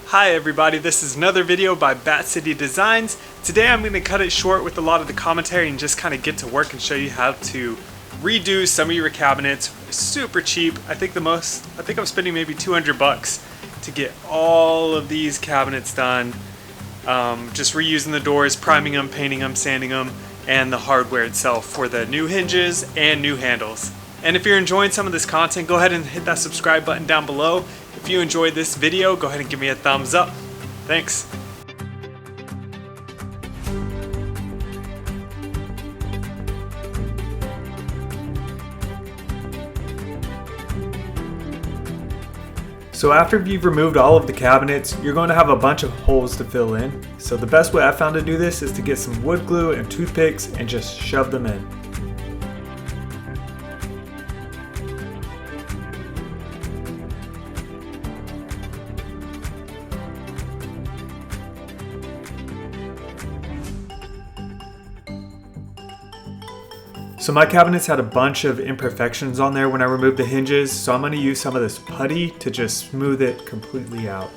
Hi everybody, this is another video by Bat City Designs. Today I'm going to cut it short with a lot of the commentary and just kind of get to work and show you how to redo some of your cabinets super cheap. I think I'm spending maybe 200 bucks to get all of these cabinets done. Just reusing the doors, priming them, painting them, sanding them, and the hardware itself for the new hinges and new handles. And if you're enjoying some of this content, go ahead and hit that subscribe button down below. If you enjoyed this video, go ahead and give me a thumbs up. Thanks. So after you've removed all of the cabinets, you're going to have a bunch of holes to fill in. So the best way I found to do this is to get some wood glue and toothpicks and just shove them in. So my cabinets had a bunch of imperfections on there when I removed the hinges, so I'm going to use some of this putty to just smooth it completely out.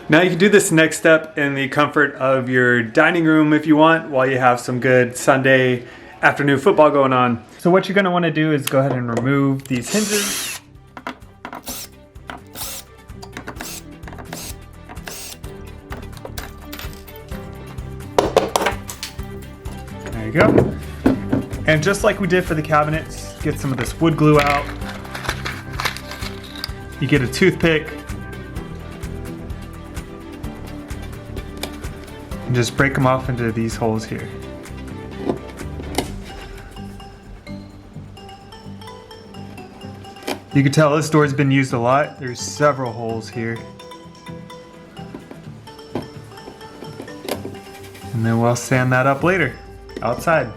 Now you can do this next step in the comfort of your dining room if you want, while you have some good Sunday afternoon football going on. So what you're going to want to do is go ahead and remove these hinges. There you go. And just like we did for the cabinets, get some of this wood glue out. You get a toothpick. And just break them off into these holes here. You can tell this door's been used a lot. There's several holes here. And then we'll sand that up later, outside.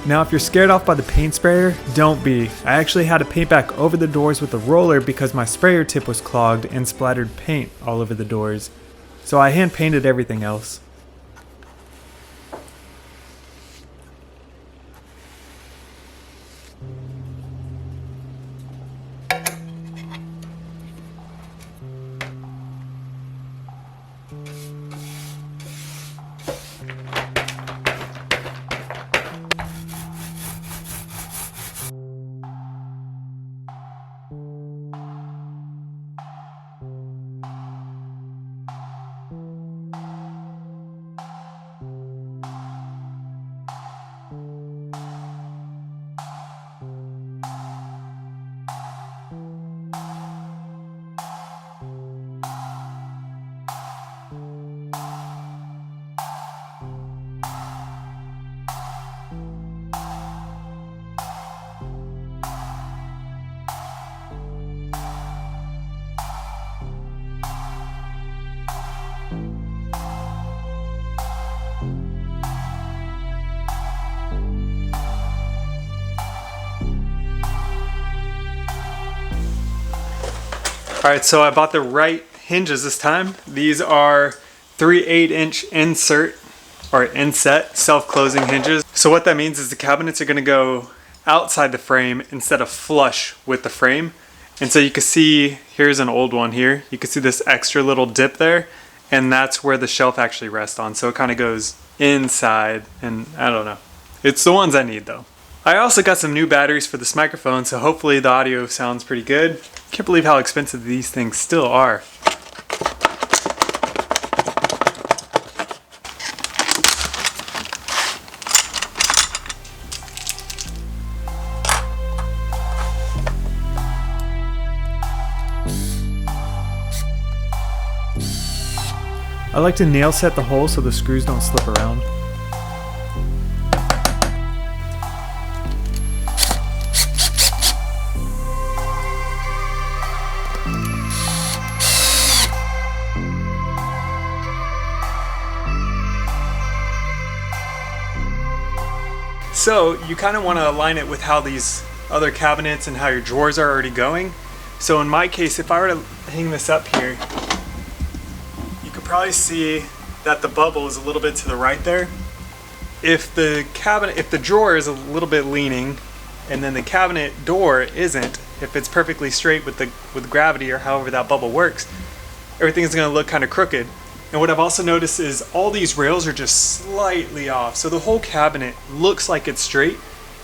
Now if you're scared off by the paint sprayer, don't be. I actually had to paint back over the doors with a roller because my sprayer tip was clogged and splattered paint all over the doors. So I hand painted everything else. Alright, so I bought the right hinges this time. These are 3/8-inch insert or inset self-closing hinges. So what that means is the cabinets are going to go outside the frame instead of flush with the frame. And so you can see, here's an old one here. You can see this extra little dip there, and that's where the shelf actually rests on. So it kind of goes inside, and I don't know. It's the ones I need though. I also got some new batteries for this microphone, so hopefully the audio sounds pretty good. Can't believe how expensive these things still are. I like to nail set the hole so the screws don't slip around. So you kind of want to align it with how these other cabinets and how your drawers are already going. So in my case, if I were to hang this up here, you could probably see that the bubble is a little bit to the right there. If the drawer is a little bit leaning and then the cabinet door isn't, if it's perfectly straight with gravity or however that bubble works, everything's going to look kind of crooked. And what I've also noticed is all these rails are just slightly off. So the whole cabinet looks like it's straight.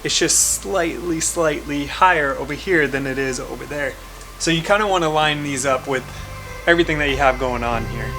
It's just slightly higher over here than it is over there. So you kind of want to line these up with everything that you have going on here.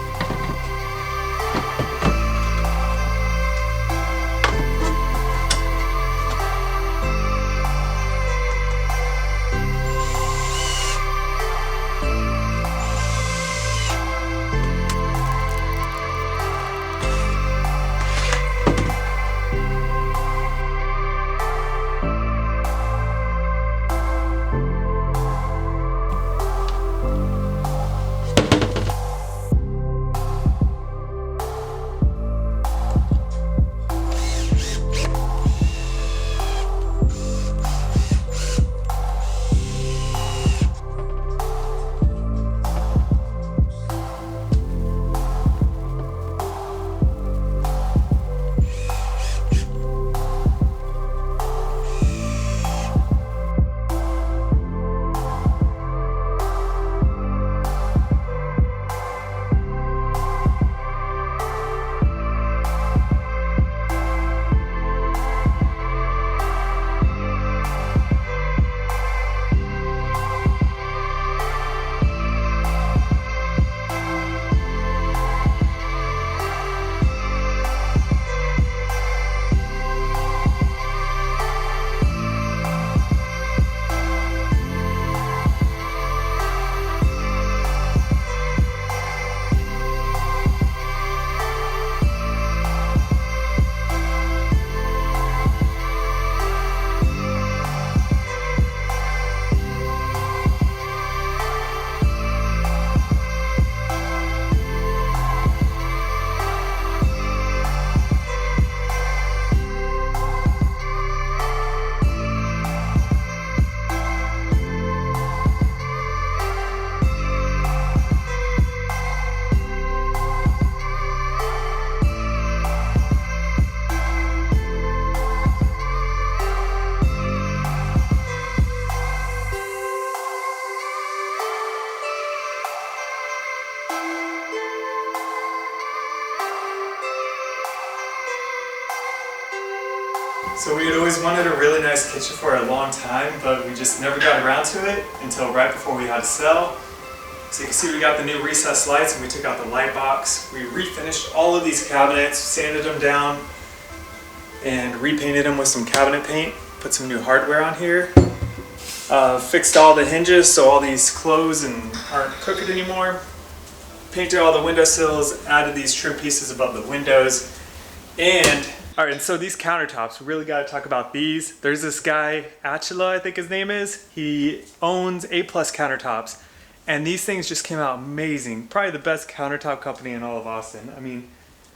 So we had always wanted a really nice kitchen for a long time, but we just never got around to it until right before we had to sell. So you can see we got the new recessed lights and we took out the light box. We refinished all of these cabinets, sanded them down, and repainted them with some cabinet paint. Put some new hardware on here. Fixed all the hinges so all these close and aren't crooked anymore. Painted all the windowsills, added these trim pieces above the windows. And so these countertops, we really got to talk about these. There's this guy, Achila, I think his name is. He owns A+ Countertops. And these things just came out amazing. Probably the best countertop company in all of Austin. I mean,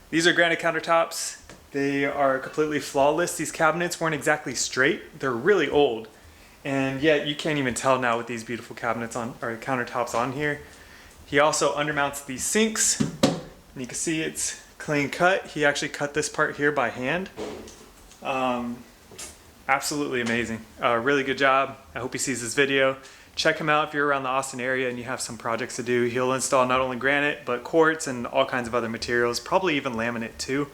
these are granite countertops. They are completely flawless. These cabinets weren't exactly straight. They're really old. And yet you can't even tell now with these beautiful cabinets on, or countertops on here. He also undermounts these sinks, and you can see it's clean cut. He actually cut this part here by hand. Absolutely amazing. Really good job. I hope he sees this video. Check him out if you're around the Austin area and you have some projects to do. He'll install not only granite, but quartz and all kinds of other materials, probably even laminate too.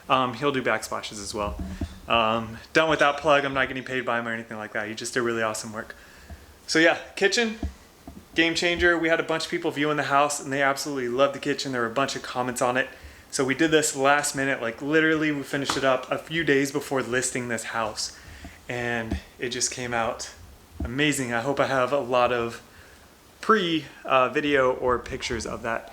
He'll do backsplashes as well. Done with that plug. I'm not getting paid by him or anything like that. He just did really awesome work. So yeah, kitchen, game changer. We had a bunch of people viewing the house and they absolutely loved the kitchen. There were a bunch of comments on it. So we did this last minute, like literally we finished it up a few days before listing this house. And it just came out amazing. I hope I have a lot of pre-video or pictures of that